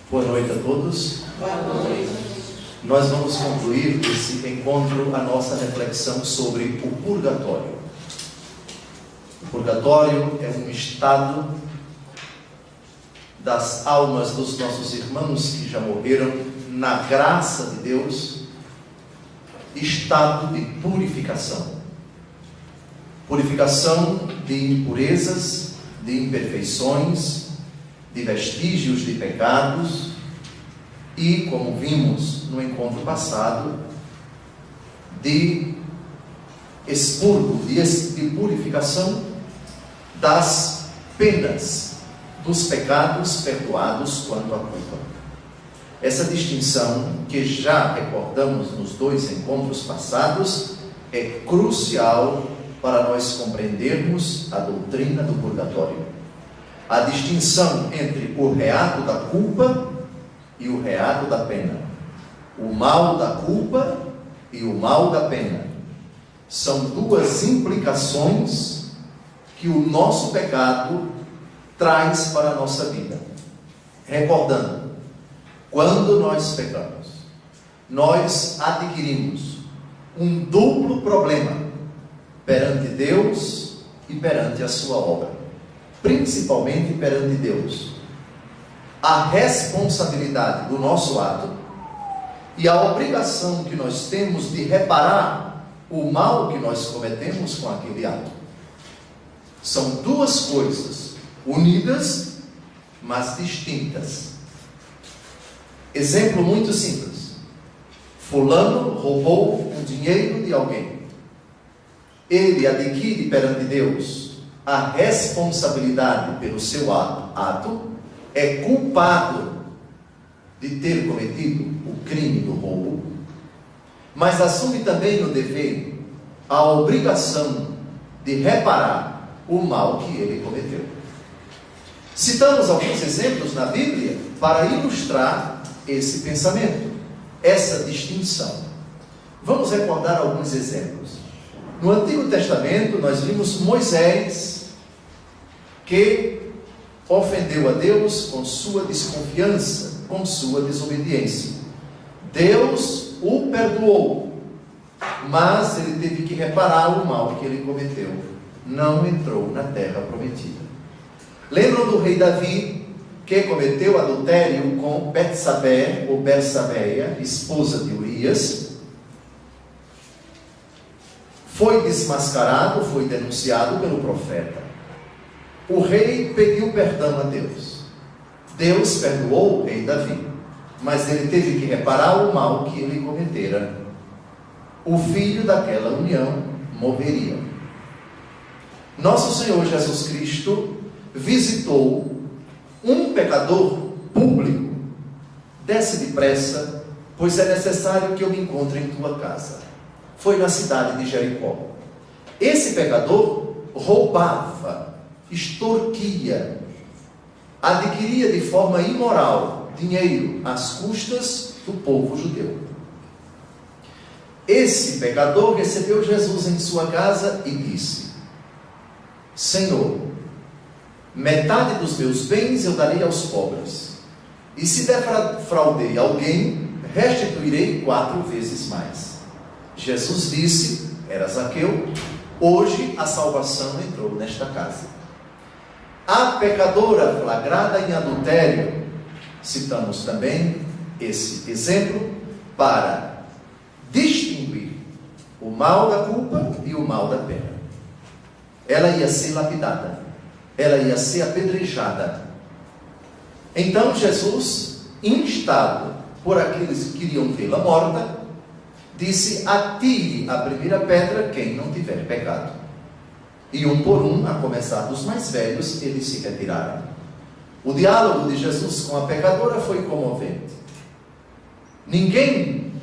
Boa noite a todos. Boa noite. Nós vamos concluir esse encontro, a nossa reflexão sobre o purgatório. O purgatório é um estado das almas dos nossos irmãos que já morreram na graça de Deus, estado de purificação. Purificação de impurezas, de imperfeições, de vestígios de pecados e, como vimos no encontro passado, de expurgo, de purificação das penas dos pecados perdoados quanto à culpa. Essa distinção, que já recordamos nos dois encontros passados, é crucial para nós compreendermos a doutrina do purgatório. A distinção entre o reato da culpa e o reato da pena. O mal da culpa e o mal da pena. São duas implicações que o nosso pecado traz para a nossa vida. Recordando, quando nós pecamos, nós adquirimos um duplo problema perante Deus e perante a sua obra. Principalmente perante Deus. A responsabilidade do nosso ato e a obrigação que nós temos de reparar o mal que nós cometemos com aquele ato. São duas coisas unidas, mas distintas. Exemplo muito simples. Fulano roubou um dinheiro de alguém. Ele adquire perante Deus a responsabilidade pelo seu ato, é culpado de ter cometido o crime do roubo, mas assume também no dever a obrigação de reparar o mal que ele cometeu. Citamos alguns exemplos na Bíblia para ilustrar esse pensamento, essa distinção. Vamos recordar alguns exemplos. No Antigo Testamento nós vimos Moisés, que ofendeu a Deus com sua desconfiança, com sua desobediência. Deus o perdoou, mas ele teve que reparar o mal que ele cometeu. Não entrou na terra prometida. Lembram do rei Davi, que cometeu adultério com Betsabé, ou Bersabeia, esposa de Urias? Foi desmascarado, foi denunciado pelo profeta. O rei pediu perdão a Deus. Deus perdoou o rei Davi, mas ele teve que reparar o mal que ele cometera. O filho daquela união morreria. Nosso Senhor Jesus Cristo visitou um pecador público. Desce depressa, pois é necessário que eu me encontre em tua casa. Foi na cidade de Jericó. Esse pecador roubava, extorquia, adquiria de forma imoral dinheiro às custas do povo judeu. Esse pecador recebeu Jesus em sua casa e disse: Senhor, metade dos meus bens eu darei aos pobres, e se defraudei alguém, restituirei 4 vezes mais. Jesus disse, era Zaqueu: hoje a salvação entrou nesta casa. A pecadora flagrada em adultério, citamos também esse exemplo para distinguir o mal da culpa e o mal da pena. Ela ia ser lapidada, ela ia ser apedrejada. Então Jesus, instado por aqueles que queriam vê-la morta, disse: atire a primeira pedra quem não tiver pecado. E um por um, a começar dos mais velhos, eles se retiraram. O diálogo de Jesus com a pecadora foi comovente. Ninguém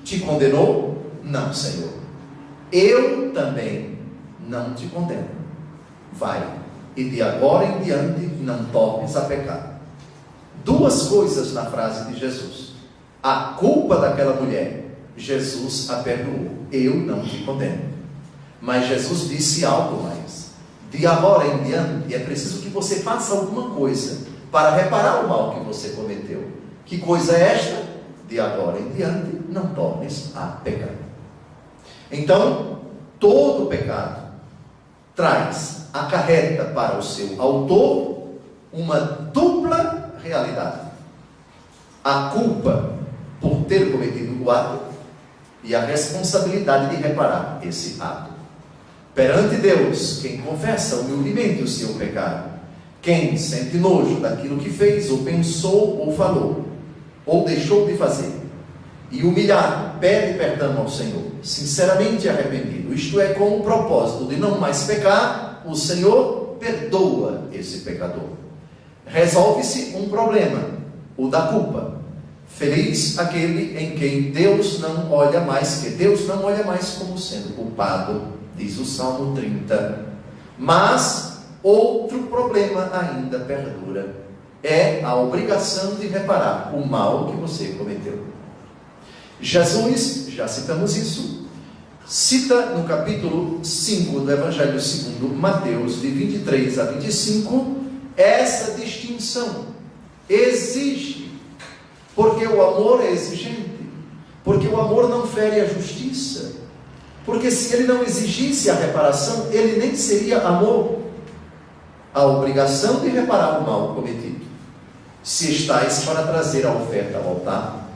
te condenou? Não, Senhor. Eu também não te condeno. Vai, e de agora em diante não tornes a pecar. Duas coisas na frase de Jesus. A culpa daquela mulher, Jesus a perdoou. Eu não te condeno. Mas Jesus disse algo mais. De agora em diante é preciso que você faça alguma coisa para reparar o mal que você cometeu. Que coisa é esta? De agora em diante não tornes a pecar. Então, todo pecado acarreta para o seu autor uma dupla realidade: a culpa por ter cometido o ato e a responsabilidade de reparar esse ato. Perante Deus, quem confessa humildemente o seu pecado, quem sente nojo daquilo que fez, ou pensou, ou falou, ou deixou de fazer, e humilhado, pede perdão ao Senhor, sinceramente arrependido, isto é, com o propósito de não mais pecar, o Senhor perdoa esse pecador. Resolve-se um problema, o da culpa. Feliz aquele em quem Deus não olha mais, que Deus não olha mais como sendo culpado, diz o Salmo 30. Mas outro problema ainda perdura: é a obrigação de reparar o mal que você cometeu. Jesus, já citamos isso, cita no capítulo 5 do Evangelho segundo Mateus, de 23 a 25, essa distinção. Exige, porque o amor é exigente, porque o amor não fere a justiça, porque se ele não exigisse a reparação, ele nem seria amor. A obrigação de reparar o mal cometido. Se estás para trazer a oferta ao altar,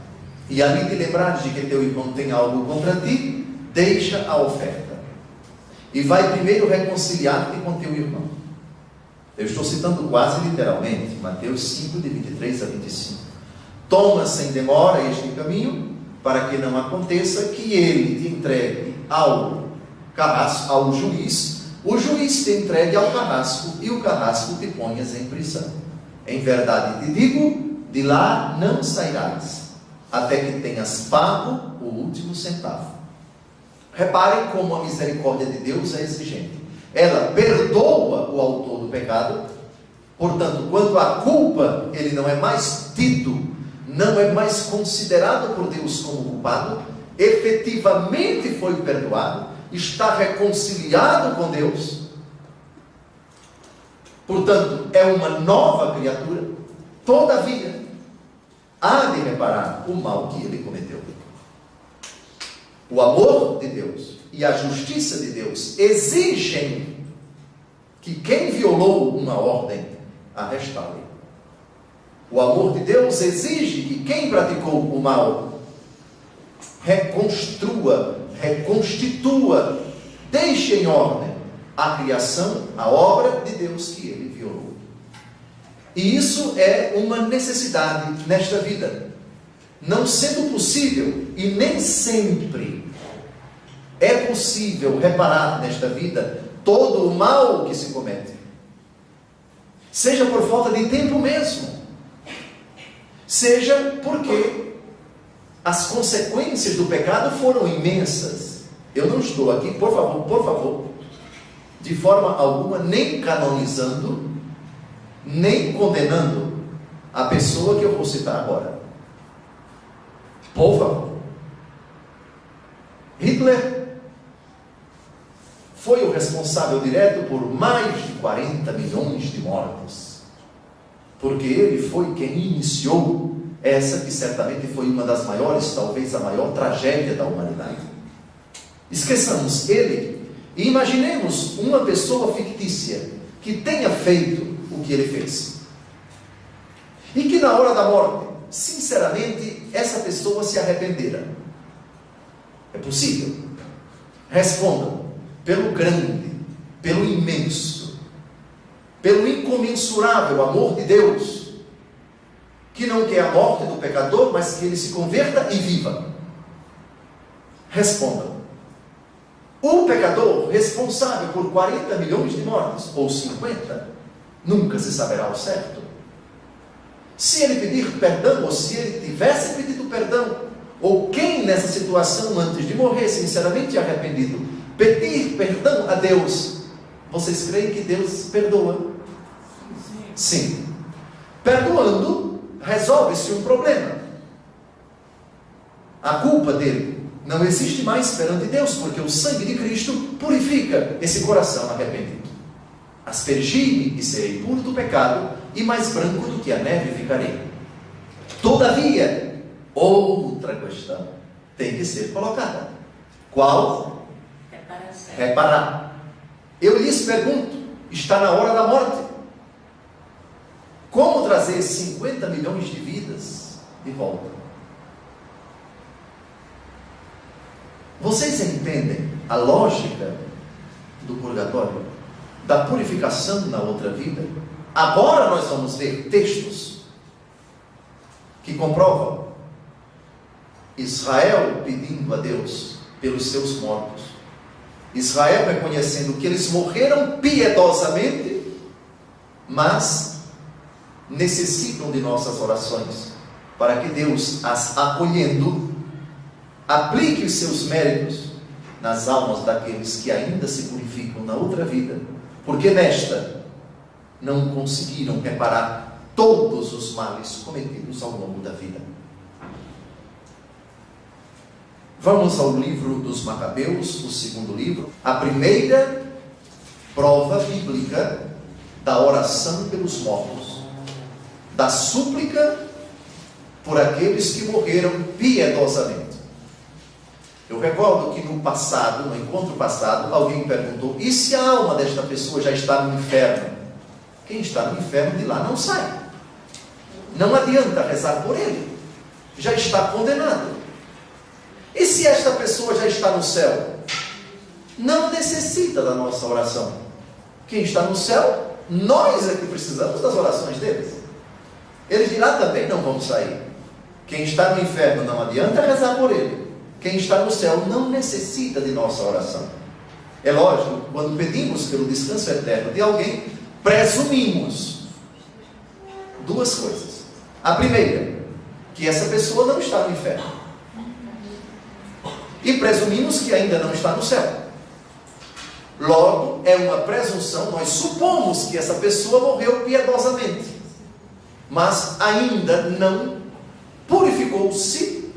e ali te lembrares de que teu irmão tem algo contra ti, deixa a oferta, e vai primeiro reconciliar-te com teu irmão. Eu estou citando quase literalmente, Mateus 5, de 23 a 25. Toma sem demora este caminho, para que não aconteça que ele te entregue ao carrasco, ao juiz, o juiz te entregue ao carrasco, e o carrasco te ponhas em prisão. Em verdade te digo, de lá não sairás, até que tenhas pago o último centavo. Reparem como a misericórdia de Deus é exigente. Ela perdoa o autor do pecado. Portanto, quanto à culpa, ele não é mais tido, não é mais considerado por Deus como culpado, efetivamente foi perdoado, está reconciliado com Deus, portanto é uma nova criatura. Todavia há de reparar o mal que ele cometeu. O amor de Deus e a justiça de Deus exigem que quem violou uma ordem a restaure. O amor de Deus exige que quem praticou o mal reconstrua, reconstitua, deixe em ordem a criação, a obra de Deus que ele violou. E isso é uma necessidade nesta vida. Não sendo possível, e nem sempre é possível reparar nesta vida todo o mal que se comete, seja por falta de tempo mesmo, seja porque as consequências do pecado foram imensas. Eu não estou aqui, por favor, de forma alguma, nem canonizando, nem condenando a pessoa que eu vou citar agora. Por favor. Hitler foi o responsável direto por mais de 40 milhões de mortes, porque ele foi quem iniciou essa que certamente foi uma das maiores, talvez a maior tragédia da humanidade. Esqueçamos ele e imaginemos uma pessoa fictícia que tenha feito o que ele fez, e que na hora da morte, sinceramente, essa pessoa se arrependera. É possível? Respondam. Pelo grande, pelo imenso, pelo incomensurável amor de Deus, que não quer a morte do pecador, mas que ele se converta e viva. Respondam. O pecador responsável por 40 milhões de mortes, ou 50, nunca se saberá ao certo. Se ele pedir perdão, ou se ele tivesse pedido perdão, ou quem nessa situação, antes de morrer, sinceramente arrependido, pedir perdão a Deus, vocês creem que Deus perdoa? Sim. Perdoando, resolve-se um problema. A culpa dele não existe mais perante Deus, porque o sangue de Cristo purifica esse coração arrependido. Aspergi-me e serei puro do pecado, e mais branco do que a neve ficarei. Todavia, outra questão tem que ser colocada. Qual? Reparar. Eu lhes pergunto, está na hora da morte. Como trazer 50 milhões de vidas de volta? Vocês entendem a lógica do purgatório? Da purificação na outra vida? Agora nós vamos ver textos que comprovam Israel pedindo a Deus pelos seus mortos. Israel reconhecendo que eles morreram piedosamente, mas necessitam de nossas orações, para que Deus, as acolhendo, aplique os seus méritos nas almas daqueles que ainda se purificam na outra vida, porque nesta não conseguiram reparar todos os males cometidos ao longo da vida. Vamos ao livro dos Macabeus, o segundo livro, a primeira prova bíblica da oração pelos mortos, da súplica por aqueles que morreram piedosamente. Eu recordo que no passado, no encontro passado, alguém perguntou: e se a alma desta pessoa já está no inferno? Quem está no inferno de lá não sai. Não adianta rezar por ele, já está condenado. E se esta pessoa já está no céu? Não necessita da nossa oração. Quem está no céu, nós é que precisamos das orações deles. Eles de lá também não vão sair. Quem está no inferno não adianta rezar por ele. Quem está no céu não necessita de nossa oração. É lógico, quando pedimos pelo descanso eterno de alguém, presumimos duas coisas. A primeira, que essa pessoa não está no inferno. E presumimos que ainda não está no céu. Logo, é uma presunção, nós supomos que essa pessoa morreu piedosamente, mas ainda não purificou-se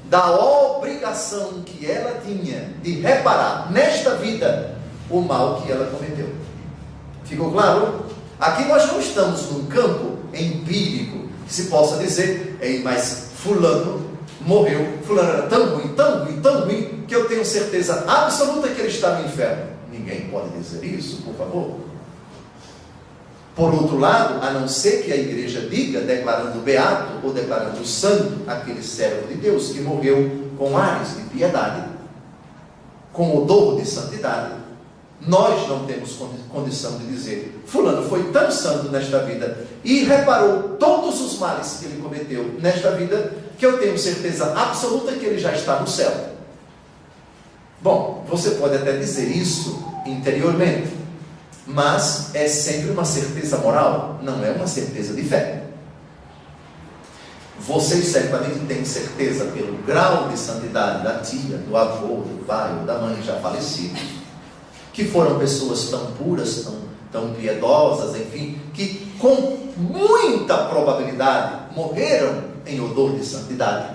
da obrigação que ela tinha de reparar nesta vida o mal que ela cometeu. Ficou claro? Aqui nós não estamos num campo empírico que se possa dizer: ei, mas fulano morreu, fulano era tão ruim, tão ruim, tão ruim, que eu tenho certeza absoluta que ele está no inferno. Ninguém pode dizer isso, por favor. Por outro lado, a não ser que a igreja diga, declarando beato ou declarando santo, aquele servo de Deus que morreu com ares de piedade, com odor de santidade, nós não temos condição de dizer: fulano foi tão santo nesta vida e reparou todos os males que ele cometeu nesta vida, que eu tenho certeza absoluta que ele já está no céu. Bom, você pode até dizer isso interiormente, mas é sempre uma certeza moral, não é uma certeza de fé. Vocês certamente têm certeza, pelo grau de santidade da tia, do avô, do pai ou da mãe já falecidos, que foram pessoas tão puras, tão piedosas, enfim, que com muita probabilidade morreram em odor de santidade.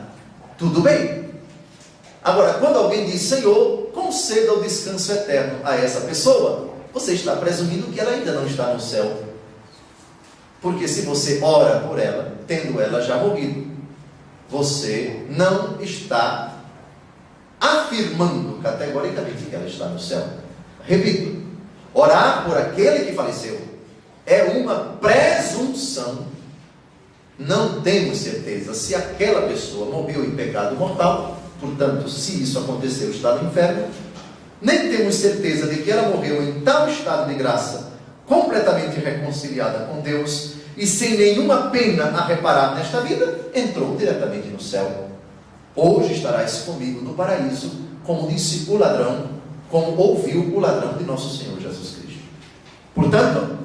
Tudo bem. Agora, quando alguém diz: Senhor, conceda o descanso eterno a essa pessoa, você está presumindo que ela ainda não está no céu. Porque se você ora por ela, tendo ela já morrido, você não está afirmando categoricamente que ela está no céu. Repito, orar por aquele que faleceu é uma presunção. Não temos certeza se aquela pessoa morreu em pecado mortal, portanto, se isso aconteceu, está no inferno. Nem temos certeza de que ela morreu em tal estado de graça, completamente reconciliada com Deus e sem nenhuma pena a reparar nesta vida, entrou diretamente no céu. Hoje estarás comigo no paraíso, como disse o ladrão, como ouviu o ladrão de nosso Senhor Jesus Cristo. Portanto,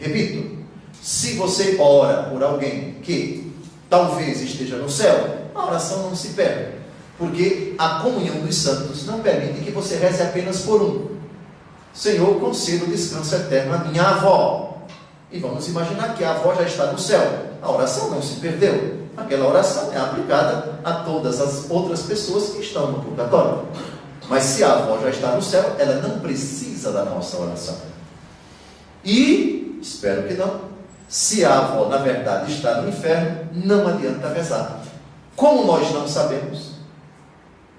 repito, se você ora por alguém que talvez esteja no céu, a oração não se perde, porque a comunhão dos santos não permite que você reze apenas por um. Senhor, conceda o descanso eterno à minha avó. E vamos imaginar que a avó já está no céu. A oração não se perdeu. Aquela oração é aplicada a todas as outras pessoas que estão no purgatório. Mas se a avó já está no céu, ela não precisa da nossa oração. E, espero que não, Se a avó, na verdade, está no inferno, não adianta rezar. Como nós não sabemos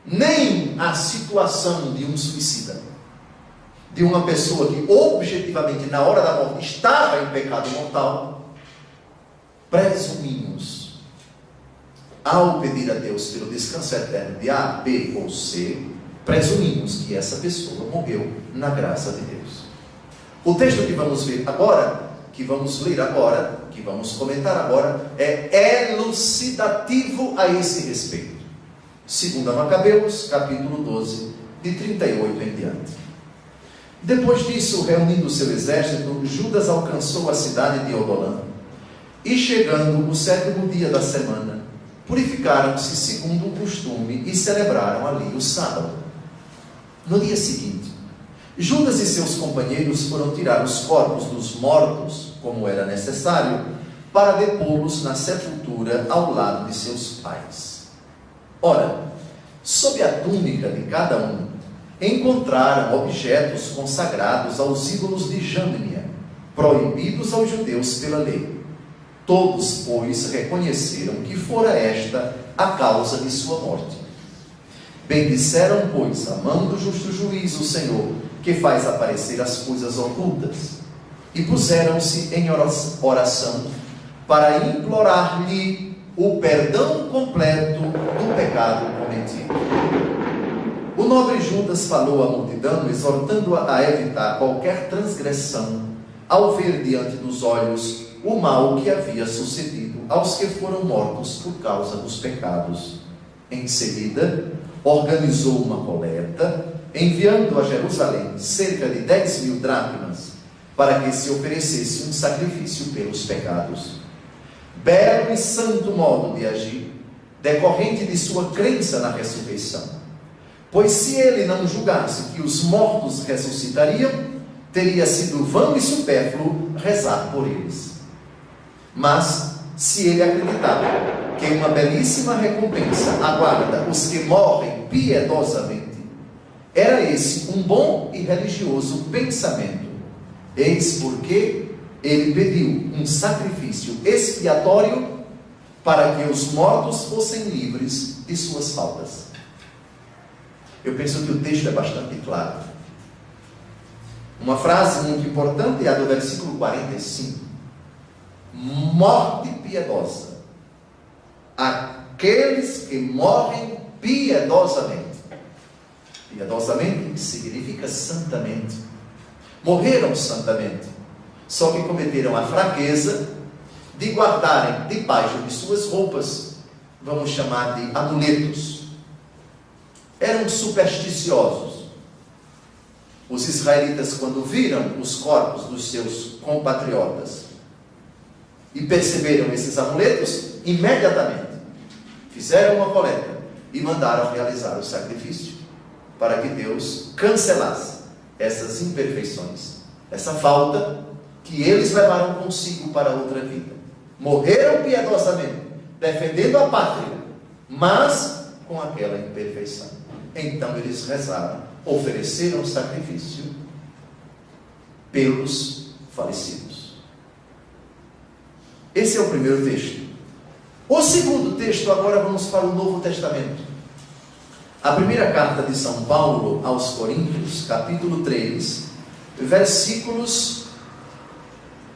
nem a situação de um suicida, de uma pessoa que objetivamente na hora da morte estava em pecado mortal, presumimos, ao pedir a Deus pelo descanso eterno de A, B ou C, presumimos que essa pessoa morreu na graça de Deus. O texto que vamos ver agora, que vamos ler agora, que vamos comentar agora, é elucidativo a esse respeito. 2 Macabeus, capítulo 12, de 38 em diante. Depois disso, reunindo seu exército, Judas alcançou a cidade de Odolã. E chegando o 7º dia da semana, purificaram-se segundo o costume e celebraram ali o sábado. No dia seguinte, Judas e seus companheiros foram tirar os corpos dos mortos, como era necessário, para depô-los na sepultura ao lado de seus pais. Ora, sob a túnica de cada um, encontraram objetos consagrados aos ídolos de Jâmnia, proibidos aos judeus pela lei. Todos, pois, reconheceram que fora esta a causa de sua morte. Bendiceram, pois, a mão do justo juiz, o Senhor, que faz aparecer as coisas ocultas, e puseram-se em oração para implorar-lhe o perdão completo do pecado cometido. O nobre Judas falou à multidão, exortando-a a evitar qualquer transgressão, ao ver diante dos olhos o mal que havia sucedido aos que foram mortos por causa dos pecados. Em seguida, organizou uma coleta, enviando a Jerusalém cerca de 10.000 dracmas, para que se oferecesse um sacrifício pelos pecados. Belo e santo modo de agir, decorrente de sua crença na ressurreição. Pois se ele não julgasse que os mortos ressuscitariam, teria sido vão e supérfluo rezar por eles. Mas, se ele acreditava que uma belíssima recompensa aguarda os que morrem piedosamente, era esse um bom e religioso pensamento. Eis porque ele pediu um sacrifício expiatório para que os mortos fossem livres de suas faltas. Eu penso que o texto é bastante claro. Uma frase muito importante é a do versículo 45. Morte piedosa. Aqueles que morrem piedosamente. Piedosamente significa santamente. Morreram santamente. Só que cometeram a fraqueza de guardarem debaixo de suas roupas, vamos chamar de amuletos. Eram supersticiosos. Os israelitas, quando viram os corpos dos seus compatriotas e perceberam esses amuletos, imediatamente fizeram uma coleta e mandaram realizar o sacrifício, para que Deus cancelasse essas imperfeições, essa falta que eles levaram consigo para outra vida. Morreram piedosamente, defendendo a pátria, mas com aquela imperfeição. Então eles rezaram, ofereceram sacrifício pelos falecidos. Esse é o primeiro texto. O segundo texto, agora vamos para o Novo Testamento. A primeira carta de São Paulo aos Coríntios, capítulo 3, versículos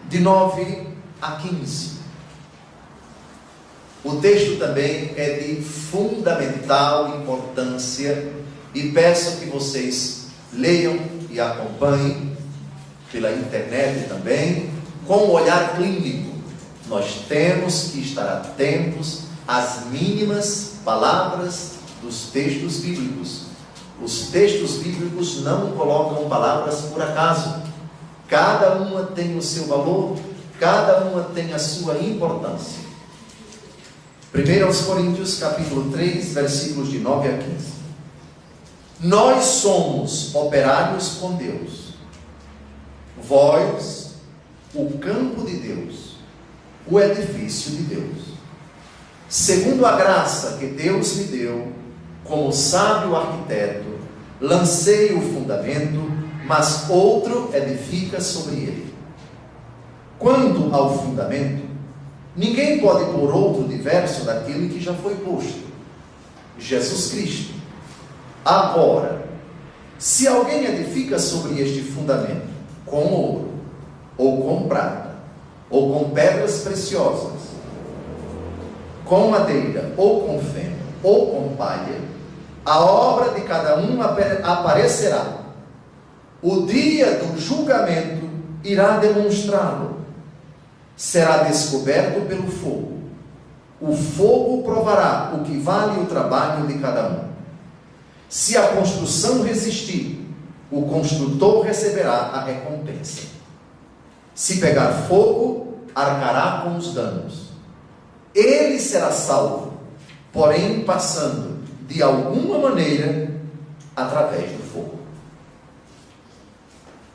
de 9 a 15. O texto também é de fundamental importância e peço que vocês leiam e acompanhem pela internet também, com um olhar clínico. Nós temos que estar atentos às mínimas palavras dos textos bíblicos. Os textos bíblicos não colocam palavras por acaso. Cada uma tem o seu valor, cada uma tem a sua importância. 1 Coríntios capítulo 3, versículos de 9 a 15. Nós somos operários com Deus, vós, o campo de Deus, o edifício de Deus. Segundo a graça que Deus me deu, como sábio arquiteto, lancei o fundamento, mas outro edifica sobre ele. Quanto ao fundamento, ninguém pode pôr outro diverso daquele que já foi posto: Jesus Cristo. Agora, se alguém edifica sobre este fundamento com ouro, ou com prata, ou com pedras preciosas, com madeira, ou com feno, ou com palha, a obra de cada um aparecerá. O dia do julgamento irá demonstrá-lo. Será descoberto pelo fogo. O fogo provará o que vale o trabalho de cada um. Se a construção resistir, o construtor receberá a recompensa. Se pegar fogo, arcará com os danos. Ele será salvo, porém passando, de alguma maneira, através do fogo.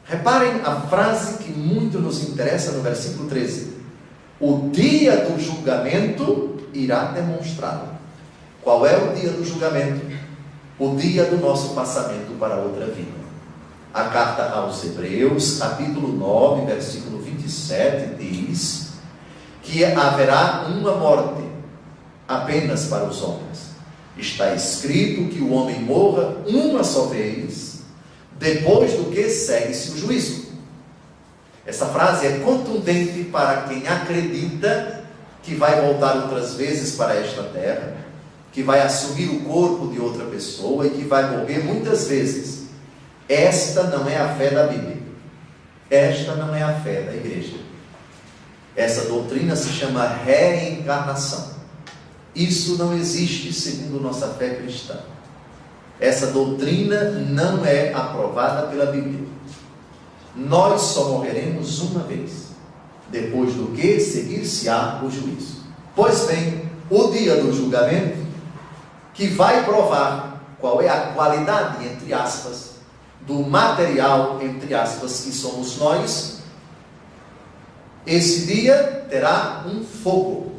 Reparem a frase que muito nos interessa no versículo 13. O dia do julgamento irá demonstrá-lo. Qual é o dia do julgamento? O dia do nosso passamento para outra vida. A carta aos Hebreus, capítulo 9, versículo 27, diz que haverá uma morte apenas para os homens. Está escrito que o homem morra uma só vez, depois do que segue-se o juízo. Essa frase é contundente para quem acredita que vai voltar outras vezes para esta terra, que vai assumir o corpo de outra pessoa e que vai morrer muitas vezes. Esta não é a fé da Bíblia. Esta não é a fé da igreja. Essa doutrina se chama reencarnação. Isso não existe segundo nossa fé cristã. Essa doutrina não é aprovada pela Bíblia. Nós só morreremos uma vez, depois do que seguir-se-á o juízo. Pois bem, o dia do julgamento, que vai provar qual é a qualidade, entre aspas, do material, entre aspas, que somos nós, esse dia terá um fogo.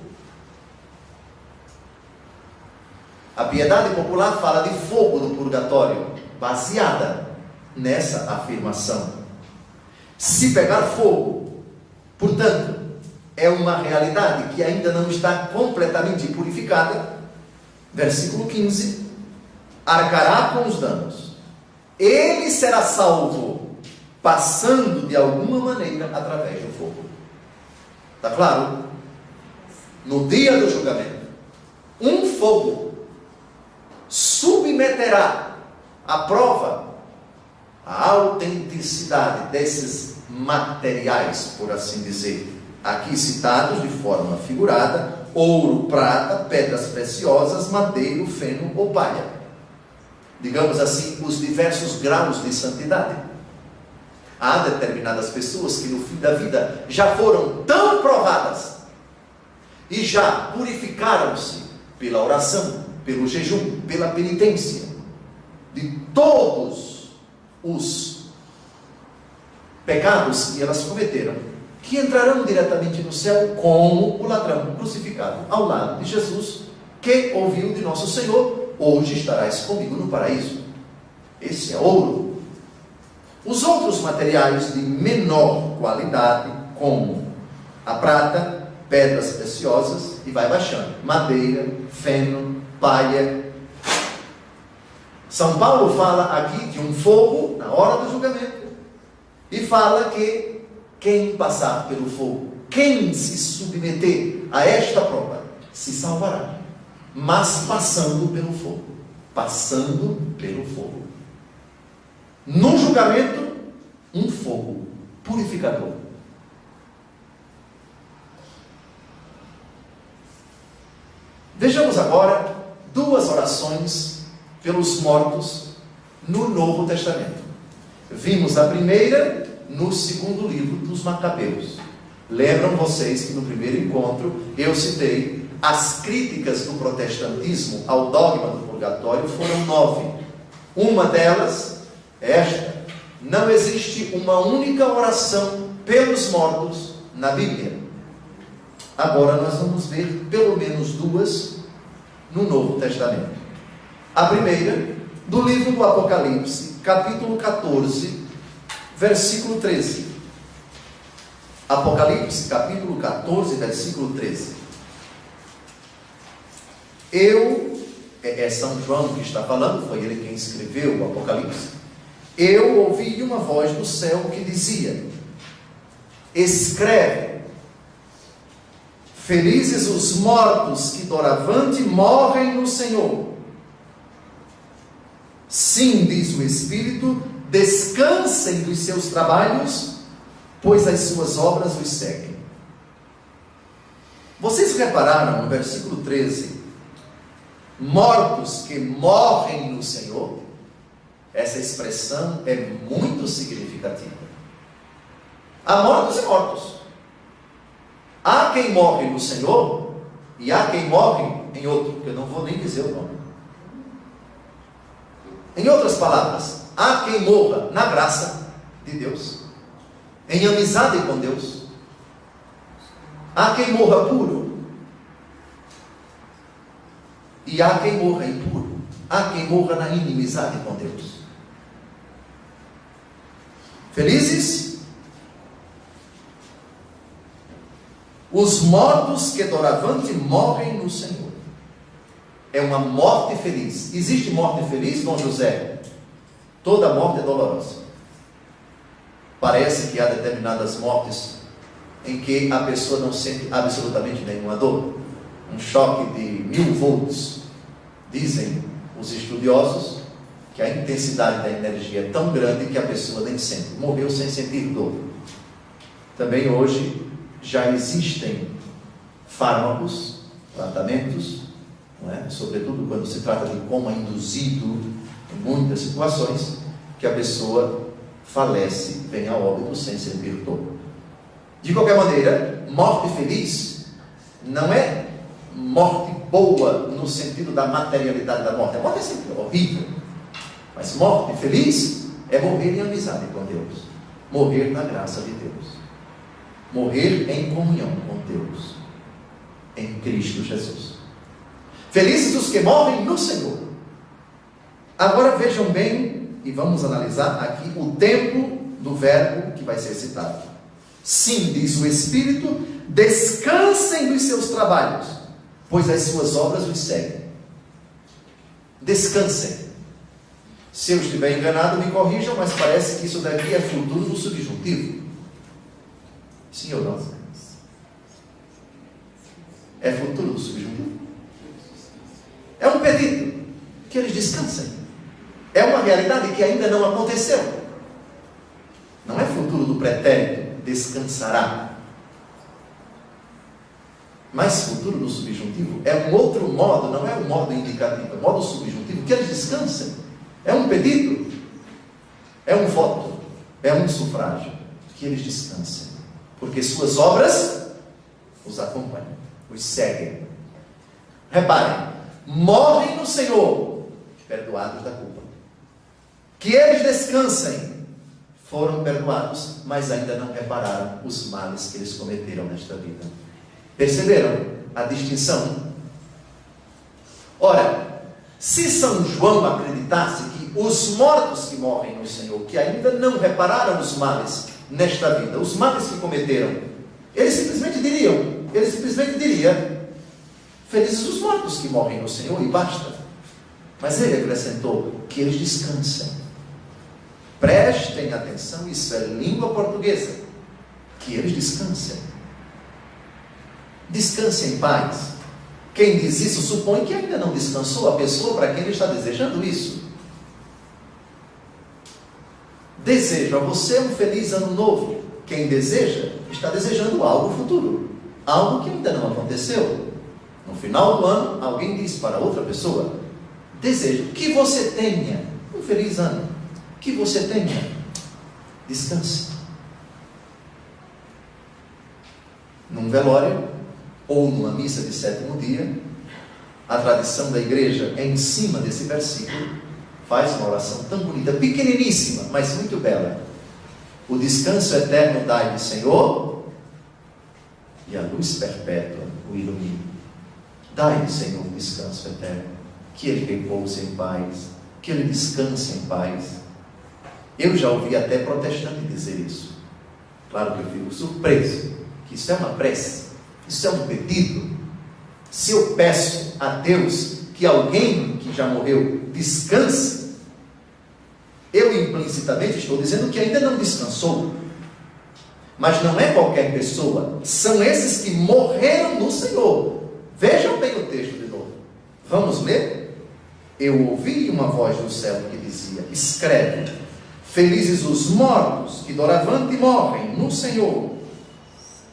A piedade popular fala de fogo do purgatório, baseada nessa afirmação. Se pegar fogo, portanto, é uma realidade que ainda não está completamente purificada. Versículo 15: arcará com os danos. Ele será salvo, passando de alguma maneira através do fogo. Está claro? No dia do julgamento, um fogo submeterá à prova a autenticidade desses materiais, por assim dizer, aqui citados de forma figurada: ouro, prata, pedras preciosas, madeira, feno ou palha. Digamos assim, os diversos graus de santidade. Há determinadas pessoas que no fim da vida já foram tão provadas e já purificaram-se pela oração, pelo jejum, pela penitência, de todos os pecados que elas cometeram, que entrarão diretamente no céu como o ladrão crucificado ao lado de Jesus, que ouviu de nosso Senhor: hoje estarás comigo no paraíso. Esse é ouro. Os outros materiais de menor qualidade, como a prata, pedras preciosas, e vai baixando, madeira, feno, palha. São Paulo fala aqui de um fogo na hora do julgamento, e fala que quem passar pelo fogo, quem se submeter a esta prova, se salvará, mas passando pelo fogo. Passando pelo fogo. No julgamento, um fogo purificador. Vejamos agora duas orações pelos mortos no Novo Testamento. Vimos a primeira no segundo livro dos Macabeus. Lembram vocês que no primeiro encontro eu citei as críticas do protestantismo ao dogma do purgatório foram 9. Uma delas é esta: não existe uma única oração pelos mortos na Bíblia. Agora nós vamos ver pelo menos duas no Novo Testamento. A primeira, do livro do Apocalipse, capítulo 14, versículo 13. Apocalipse, capítulo 14, versículo 13. É São João que está falando, foi ele quem escreveu o Apocalipse. Eu ouvi uma voz do céu que dizia: escreve, felizes os mortos que doravante morrem no Senhor. Sim, diz o Espírito, descansem dos seus trabalhos, pois as suas obras os seguem. Vocês repararam no versículo 13, mortos que morrem no Senhor? Essa expressão é muito significativa. Há mortos e mortos. Há quem morre no Senhor e há quem morre em outro, que eu não vou nem dizer o nome. Em outras palavras, há quem morra na graça de Deus, em amizade com Deus. Há quem morra puro e há quem morra impuro. Há quem morra na inimizade com Deus. Felizes os mortos que doravante morrem no Senhor. É uma morte feliz. Existe morte feliz, Dom José? Toda morte é dolorosa. Parece que há determinadas mortes em que a pessoa não sente absolutamente nenhuma dor. Um choque de 1000 volts. Dizem os estudiosos que a intensidade da energia é tão grande que a pessoa nem sente. Morreu sem sentir dor. Também hoje já existem fármacos, tratamentos, não é? Sobretudo quando se trata de coma induzido, em muitas situações, que a pessoa falece, vem a óbito sem sentir dor. De qualquer maneira, morte feliz não é morte boa no sentido da materialidade da morte. A morte é sempre horrível. Mas morte feliz é morrer em amizade com Deus, morrer na graça de Deus, morrer em comunhão com Deus, em Cristo Jesus. Felizes os que morrem no Senhor. Agora vejam bem, e vamos analisar aqui o tempo do verbo que vai ser citado. Sim, diz o Espírito, descansem dos seus trabalhos, pois as suas obras os seguem. Descansem. Se eu estiver enganado, me corrijam, mas parece que isso daqui é futuro do subjuntivo. Sim ou não? É futuro do subjuntivo. É um pedido que eles descansem. É uma realidade que ainda não aconteceu. Não é futuro do pretérito, descansará. Mas futuro do subjuntivo é um outro modo, não é um modo indicativo, é um modo subjuntivo, que eles descansem. É um pedido, é um voto, é um sufrágio, que eles descansem, porque suas obras os acompanham, os seguem. Reparem, morrem no Senhor, perdoados da culpa. Que eles descansem, foram perdoados, mas ainda não repararam os males que eles cometeram nesta vida. Perceberam a distinção? Ora, se São João acreditasse que os mortos que morrem no Senhor, que ainda não repararam os males nesta vida, os males que cometeram, ele simplesmente diria, felizes os mortos que morrem no Senhor, e basta. Mas ele acrescentou que eles descansem. Prestem atenção, isso é língua portuguesa. Que eles descansem. Descansem em paz. Quem diz isso supõe que ainda não descansou a pessoa para quem ele está desejando isso. Desejo a você um feliz ano novo. Quem deseja, está desejando algo futuro. Algo que ainda não aconteceu. No final do ano, alguém diz para outra pessoa: desejo que você tenha um feliz ano. Que você tenha. Descanse. Num velório, ou numa missa de sétimo dia, a tradição da igreja, em cima desse versículo, faz uma oração tão bonita, pequeniníssima, mas muito bela. O descanso eterno dai-me, Senhor, e a luz perpétua o ilumine. Dai-me, Senhor, um descanso eterno, que ele repouse em paz, que ele descanse em paz. Eu já ouvi até protestante dizer isso. Claro que eu fico surpreso, que isso é uma prece, isso é um pedido. Se eu peço a Deus que alguém que já morreu descanse, eu implicitamente estou dizendo que ainda não descansou. Mas não é qualquer pessoa, são esses que morreram no Senhor. Vejam bem o texto de novo. Vamos ler? Eu ouvi uma voz do céu que dizia: escreve, felizes os mortos que doravante morrem no Senhor.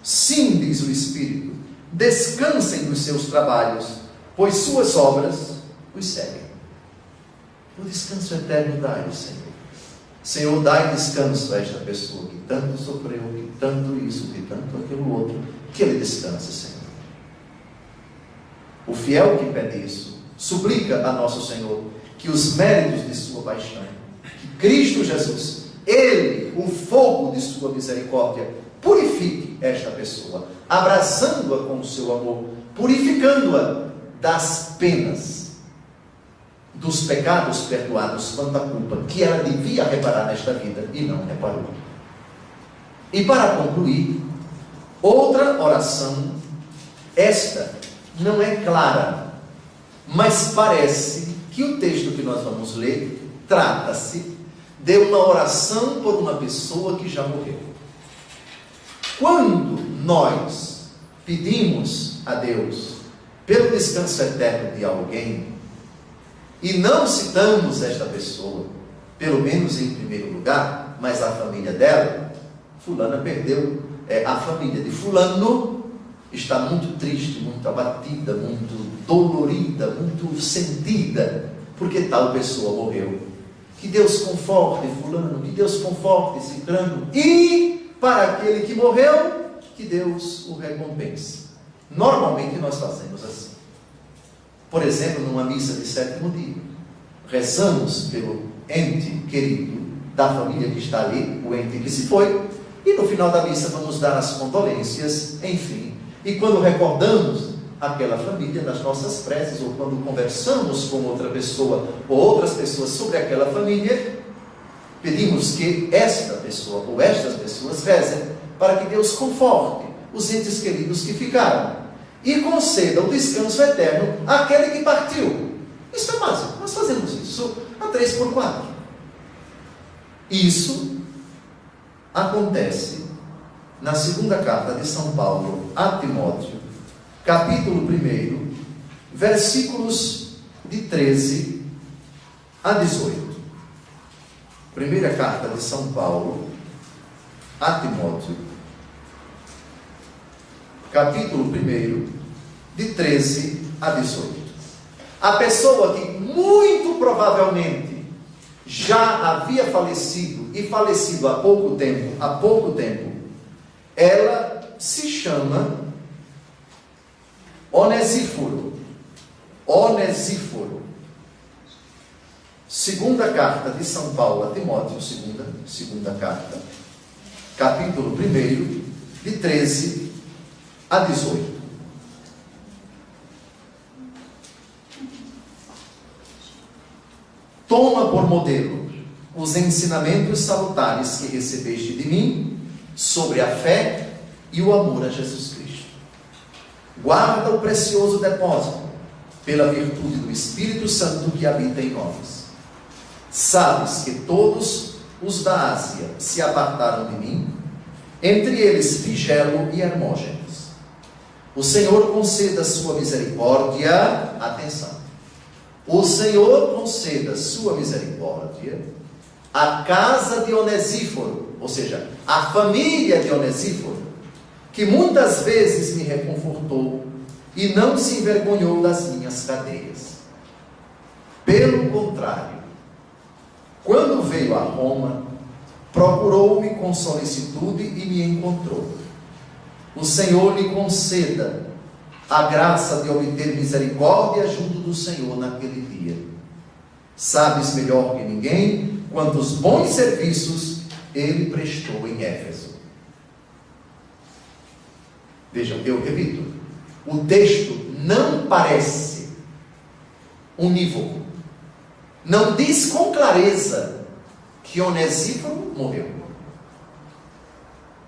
Sim, diz o Espírito, descansem dos seus trabalhos, pois suas obras os seguem. O descanso eterno dai, Senhor. Senhor, dai descanso a esta pessoa que tanto sofreu, que tanto isso, que tanto aquilo outro, que ele descanse, Senhor. O fiel que pede isso, suplica a nosso Senhor que os méritos de sua paixão, que Cristo Jesus, Ele, o fogo de sua misericórdia, purifique esta pessoa, abraçando-a com o seu amor, purificando-a das penas, dos pecados perdoados quanto à culpa que ela devia reparar nesta vida e não reparou. E para concluir, outra oração, esta não é clara, mas parece que o texto que nós vamos ler trata-se de uma oração por uma pessoa que já morreu. Quando nós pedimos a Deus pelo descanso eterno de alguém, e não citamos esta pessoa, pelo menos em primeiro lugar, mas a família dela, fulana perdeu, a família de fulano está muito triste, muito abatida, muito dolorida, muito sentida, porque tal pessoa morreu. Que Deus conforte fulano, que Deus conforte ciclano, e para aquele que morreu, que Deus o recompense. Normalmente nós fazemos assim. Por exemplo, numa missa de sétimo dia, rezamos pelo ente querido da família que está ali, o ente que se foi, e no final da missa vamos dar as condolências, enfim. E quando recordamos aquela família nas nossas preces, ou quando conversamos com outra pessoa, ou outras pessoas sobre aquela família, pedimos que esta pessoa, ou estas pessoas rezem, para que Deus conforte os entes queridos que ficaram, e conceda o descanso eterno àquele que partiu. Isso é básico, nós fazemos isso a 3x4. Isso acontece na segunda carta de São Paulo a Timóteo, capítulo 1, versículos de 13 a 18. Primeira carta de São Paulo a Timóteo, capítulo 1, de 13 a 18. A pessoa que muito provavelmente já havia falecido, e falecido há pouco tempo, ela se chama Onesíforo. Segunda carta de São Paulo a Timóteo, segunda carta, capítulo 1, de 13 a 18. Toma por modelo os ensinamentos salutares que recebeste de mim sobre a fé e o amor a Jesus Cristo. Guarda o precioso depósito pela virtude do Espírito Santo que habita em nós. Sabes que todos os da Ásia se apartaram de mim, entre eles Figelo e Hermógenes. O Senhor conceda sua misericórdia, atenção, o Senhor conceda sua misericórdia à casa de Onesíforo, ou seja, à família de Onesíforo, que muitas vezes me reconfortou e não se envergonhou das minhas cadeias. Pelo contrário, quando veio a Roma, procurou-me com solicitude e me encontrou. O Senhor lhe conceda a graça de obter misericórdia junto do Senhor naquele dia. Sabes melhor que ninguém quantos bons serviços ele prestou em Éfeso. Vejam, eu repito, o texto não parece unívoco, não diz com clareza que Onesíforo morreu.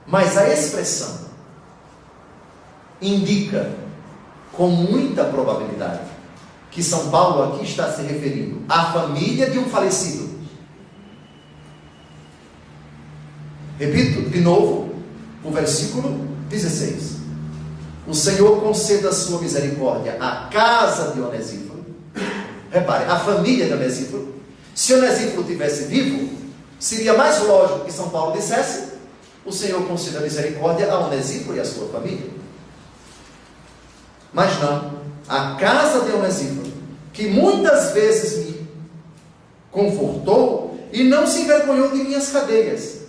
Mas a expressão indica com muita probabilidade que São Paulo aqui está se referindo à família de um falecido. Repito de novo o versículo 16. O Senhor conceda a sua misericórdia à casa de Onesíforo. Repare, a família de Onesíforo. Se Onesíforo tivesse vivo, seria mais lógico que São Paulo dissesse: o Senhor conceda misericórdia a Onesíforo e à sua família. Mas não, a casa de Onesíforo, que muitas vezes me confortou e não se envergonhou de minhas cadeias.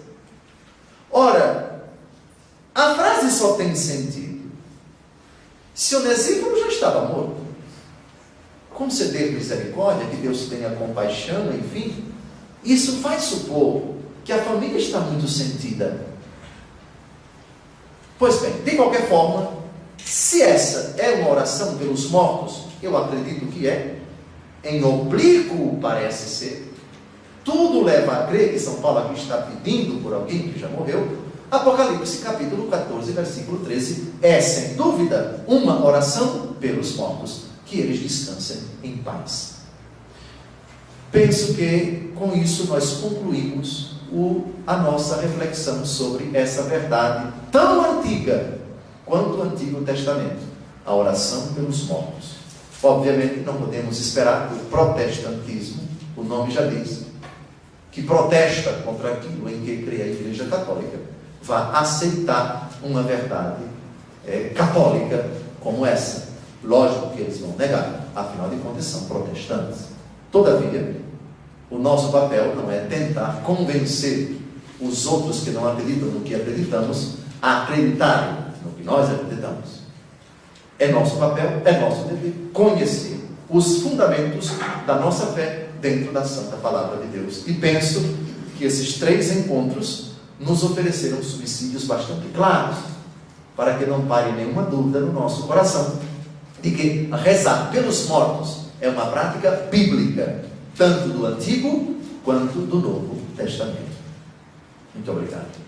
Ora, a frase só tem sentido se Onesíforo já estava morto. Conceder misericórdia, que Deus tenha compaixão, enfim, isso faz supor que a família está muito sentida. Pois bem, de qualquer forma, se essa é uma oração pelos mortos, eu acredito que é, em oblíquo parece ser, tudo leva a crer que São Paulo aqui está pedindo por alguém que já morreu. Apocalipse capítulo 14, versículo 13, é sem dúvida uma oração pelos mortos, que eles descansem em paz. Penso que com isso nós concluímos a nossa reflexão sobre essa verdade tão antiga quanto o Antigo Testamento, a oração pelos mortos. Obviamente não podemos esperar que o protestantismo, o nome já diz, que protesta contra aquilo em que crê a Igreja Católica, vá aceitar uma verdade católica como essa. Lógico que eles vão negar, afinal de contas são protestantes. Todavia, o nosso papel não é tentar convencer os outros que não acreditam no que acreditamos a acreditarem no que nós acreditamos. É nosso papel, é nosso dever conhecer os fundamentos da nossa fé dentro da Santa Palavra de Deus. E penso que esses 3 encontros nos ofereceram subsídios bastante claros, para que não pare nenhuma dúvida no nosso coração de que rezar pelos mortos é uma prática bíblica, tanto do Antigo quanto do Novo Testamento. Muito obrigado.